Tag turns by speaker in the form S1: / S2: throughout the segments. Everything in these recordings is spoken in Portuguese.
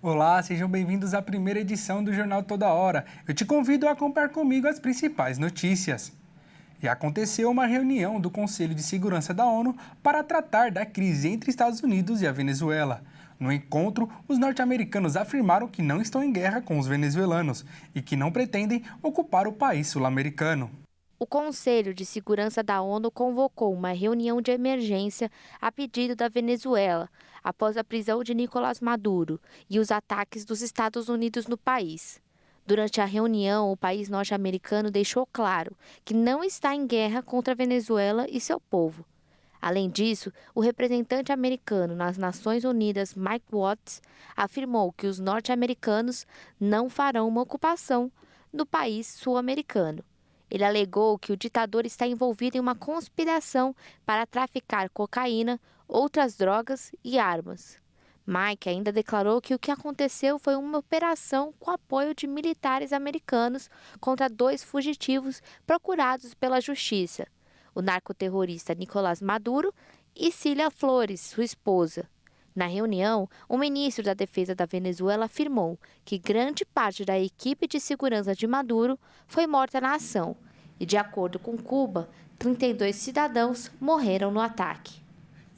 S1: Olá, sejam bem-vindos à primeira edição do Jornal Toda Hora. Eu te convido a acompanhar comigo as principais notícias. E aconteceu uma reunião do Conselho de Segurança da ONU para tratar da crise entre Estados Unidos e a Venezuela. No encontro, os norte-americanos afirmaram que não estão em guerra com os venezuelanos e que não pretendem ocupar o país sul-americano.
S2: O Conselho de Segurança da ONU convocou uma reunião de emergência a pedido da Venezuela, após a prisão de Nicolás Maduro e os ataques dos Estados Unidos no país. Durante a reunião, o país norte-americano deixou claro que não está em guerra contra a Venezuela e seu povo. Além disso, o representante americano nas Nações Unidas, Mike Watts, afirmou que os norte-americanos não farão uma ocupação do país sul-americano. Ele alegou que o ditador está envolvido em uma conspiração para traficar cocaína, outras drogas e armas. Mike ainda declarou que o que aconteceu foi uma operação com apoio de militares americanos contra 2 fugitivos procurados pela justiça, o narcoterrorista Nicolás Maduro e Cília Flores, sua esposa. Na reunião, o ministro da Defesa da Venezuela afirmou que grande parte da equipe de segurança de Maduro foi morta na ação e, de acordo com Cuba, 32 cidadãos morreram no ataque.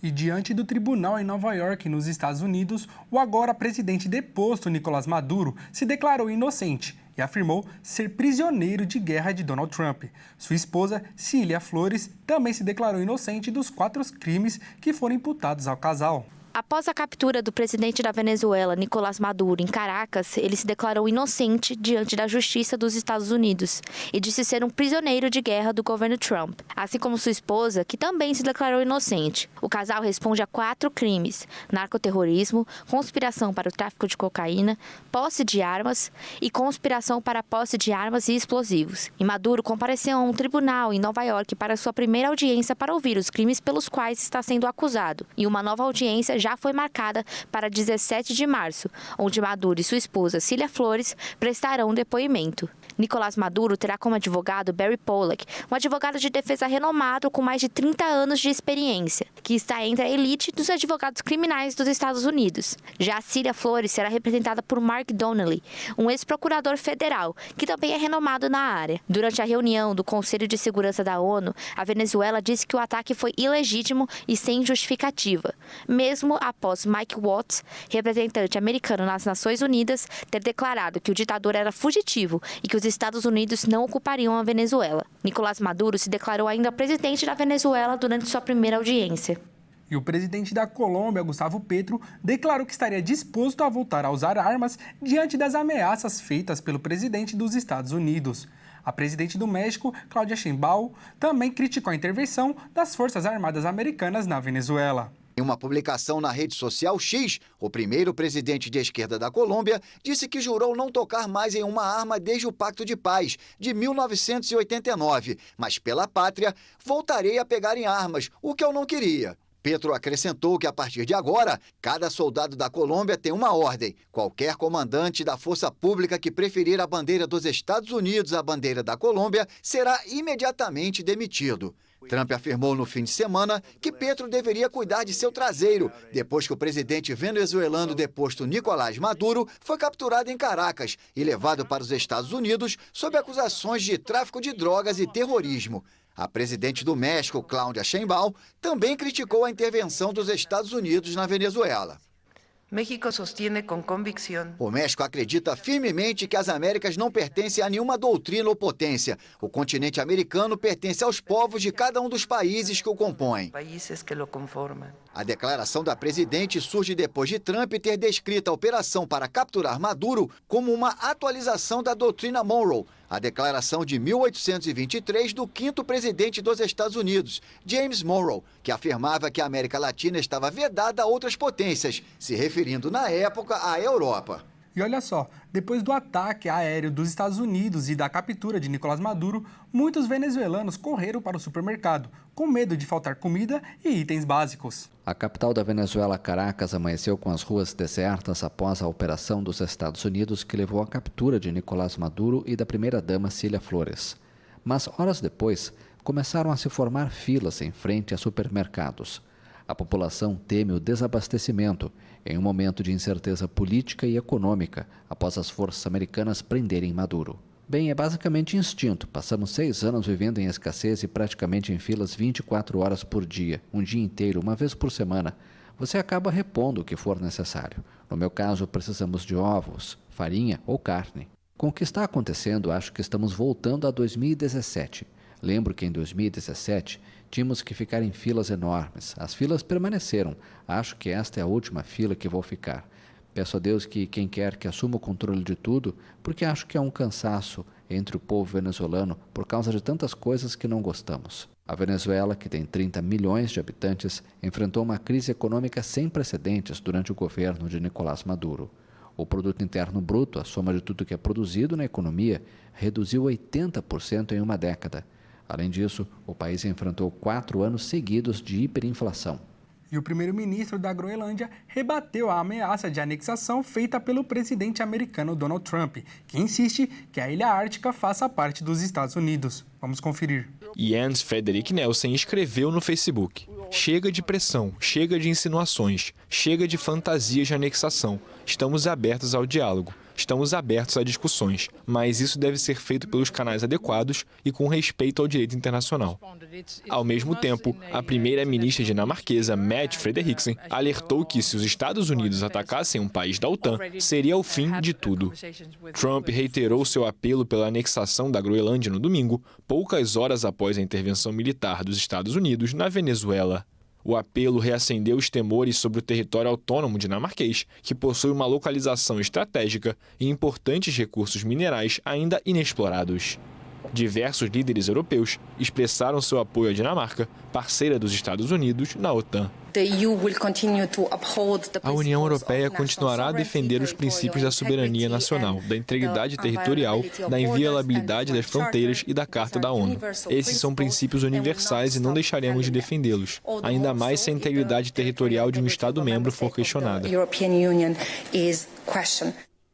S1: E diante do tribunal em Nova York, nos Estados Unidos, o agora presidente deposto Nicolás Maduro se declarou inocente e afirmou ser prisioneiro de guerra de Donald Trump. Sua esposa, Cília Flores, também se declarou inocente dos 4 crimes que foram imputados ao casal.
S2: Após a captura do presidente da Venezuela, Nicolás Maduro, em Caracas, ele se declarou inocente diante da Justiça dos Estados Unidos e disse ser um prisioneiro de guerra do governo Trump, assim como sua esposa, que também se declarou inocente. O casal responde a 4 crimes: narcoterrorismo, conspiração para o tráfico de cocaína, posse de armas e conspiração para a posse de armas e explosivos. E Maduro compareceu a um tribunal em Nova York para sua primeira audiência para ouvir os crimes pelos quais está sendo acusado. E uma nova audiência já foi marcada para 17 de março, onde Maduro e sua esposa, Cília Flores, prestarão depoimento. Nicolás Maduro terá como advogado Barry Pollack, um advogado de defesa renomado com mais de 30 anos de experiência, que está entre a elite dos advogados criminais dos Estados Unidos. Já Cília Flores será representada por Mark Donnelly, um ex-procurador federal, que também é renomado na área. Durante a reunião do Conselho de Segurança da ONU, a Venezuela disse que o ataque foi ilegítimo e sem justificativa, mesmo após Mike Watts, representante americano nas Nações Unidas, ter declarado que o ditador era fugitivo e que os Estados Unidos não ocupariam a Venezuela. Nicolás Maduro se declarou ainda presidente da Venezuela durante sua primeira audiência.
S1: E o presidente da Colômbia, Gustavo Petro, declarou que estaria disposto a voltar a usar armas diante das ameaças feitas pelo presidente dos Estados Unidos. A presidente do México, Claudia Sheinbaum, também criticou a intervenção das Forças Armadas Americanas na Venezuela.
S3: Em uma publicação na rede social X, o primeiro presidente de esquerda da Colômbia disse que jurou não tocar mais em uma arma desde o Pacto de Paz, de 1989. Mas pela pátria, voltarei a pegar em armas, o que eu não queria. Petro acrescentou que, a partir de agora, cada soldado da Colômbia tem uma ordem. Qualquer comandante da força pública que preferir a bandeira dos Estados Unidos à bandeira da Colômbia será imediatamente demitido. Trump afirmou no fim de semana que Petro deveria cuidar de seu traseiro, depois que o presidente venezuelano deposto Nicolás Maduro foi capturado em Caracas e levado para os Estados Unidos sob acusações de tráfico de drogas e terrorismo. A presidente do México, Claudia Sheinbaum, também criticou a intervenção dos Estados Unidos na Venezuela. O México acredita firmemente que as Américas não pertencem a nenhuma doutrina ou potência. O continente americano pertence aos povos de cada um dos países que o compõem. A declaração da presidente surge depois de Trump ter descrito a operação para capturar Maduro como uma atualização da doutrina Monroe, a declaração de 1823 do 5º presidente dos Estados Unidos, James Monroe, que afirmava que a América Latina estava vedada a outras potências, se referindo na época à Europa.
S1: E olha só, depois do ataque aéreo dos Estados Unidos e da captura de Nicolás Maduro, muitos venezuelanos correram para o supermercado, com medo de faltar comida e itens básicos.
S4: A capital da Venezuela, Caracas, amanheceu com as ruas desertas após a operação dos Estados Unidos que levou à captura de Nicolás Maduro e da primeira-dama Cília Flores. Mas, horas depois, começaram a se formar filas em frente a supermercados. A população teme o desabastecimento em um momento de incerteza política e econômica após as forças americanas prenderem Maduro. Bem, é basicamente instinto. Passamos 6 anos vivendo em escassez e praticamente em filas 24 horas por dia, um dia inteiro, uma vez por semana. Você acaba repondo o que for necessário. No meu caso, precisamos de ovos, farinha ou carne. Com o que está acontecendo, acho que estamos voltando a 2017. Lembro que em 2017 tínhamos que ficar em filas enormes. As filas permaneceram. Acho que esta é a última fila que vou ficar. Peço a Deus que quem quer que assuma o controle de tudo, porque acho que há um cansaço entre o povo venezuelano por causa de tantas coisas que não gostamos. A Venezuela, que tem 30 milhões de habitantes, enfrentou uma crise econômica sem precedentes durante o governo de Nicolás Maduro. O produto interno bruto, a soma de tudo que é produzido na economia, reduziu 80% em uma década. Além disso, o país enfrentou 4 anos seguidos de hiperinflação.
S1: E o primeiro-ministro da Groenlândia rebateu a ameaça de anexação feita pelo presidente americano Donald Trump, que insiste que a ilha ártica faça parte dos Estados Unidos. Vamos conferir.
S5: Jens Frederik Nielsen escreveu no Facebook: chega de pressão, chega de insinuações, chega de fantasias de anexação. Estamos abertos ao diálogo, estamos abertos a discussões, mas isso deve ser feito pelos canais adequados e com respeito ao direito internacional. Ao mesmo tempo, a primeira-ministra dinamarquesa Mette Frederiksen alertou que se os Estados Unidos atacassem um país da OTAN, seria o fim de tudo. Trump reiterou seu apelo pela anexação da Groenlândia no domingo, poucas horas após a intervenção militar dos Estados Unidos na Venezuela. O apelo reacendeu os temores sobre o território autônomo dinamarquês, que possui uma localização estratégica e importantes recursos minerais ainda inexplorados. Diversos líderes europeus expressaram seu apoio à Dinamarca, parceira dos Estados Unidos na OTAN. A União Europeia continuará a defender os princípios da soberania nacional, da integridade territorial, da inviolabilidade das fronteiras e da Carta da ONU. Esses são princípios universais e não deixaremos de defendê-los, ainda mais se a integridade territorial de um Estado-membro for questionada.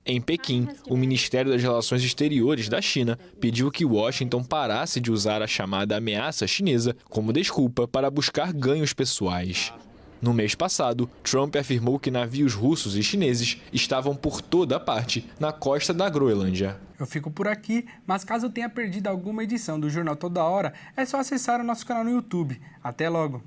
S5: Em Pequim, o Ministério das Relações Exteriores da China pediu que Washington parasse de usar a chamada ameaça chinesa como desculpa para buscar ganhos pessoais. No mês passado, Trump afirmou que navios russos e chineses estavam por toda a parte na costa da Groenlândia.
S1: Eu fico por aqui, mas caso tenha perdido alguma edição do Jornal Toda Hora, é só acessar o nosso canal no YouTube. Até logo!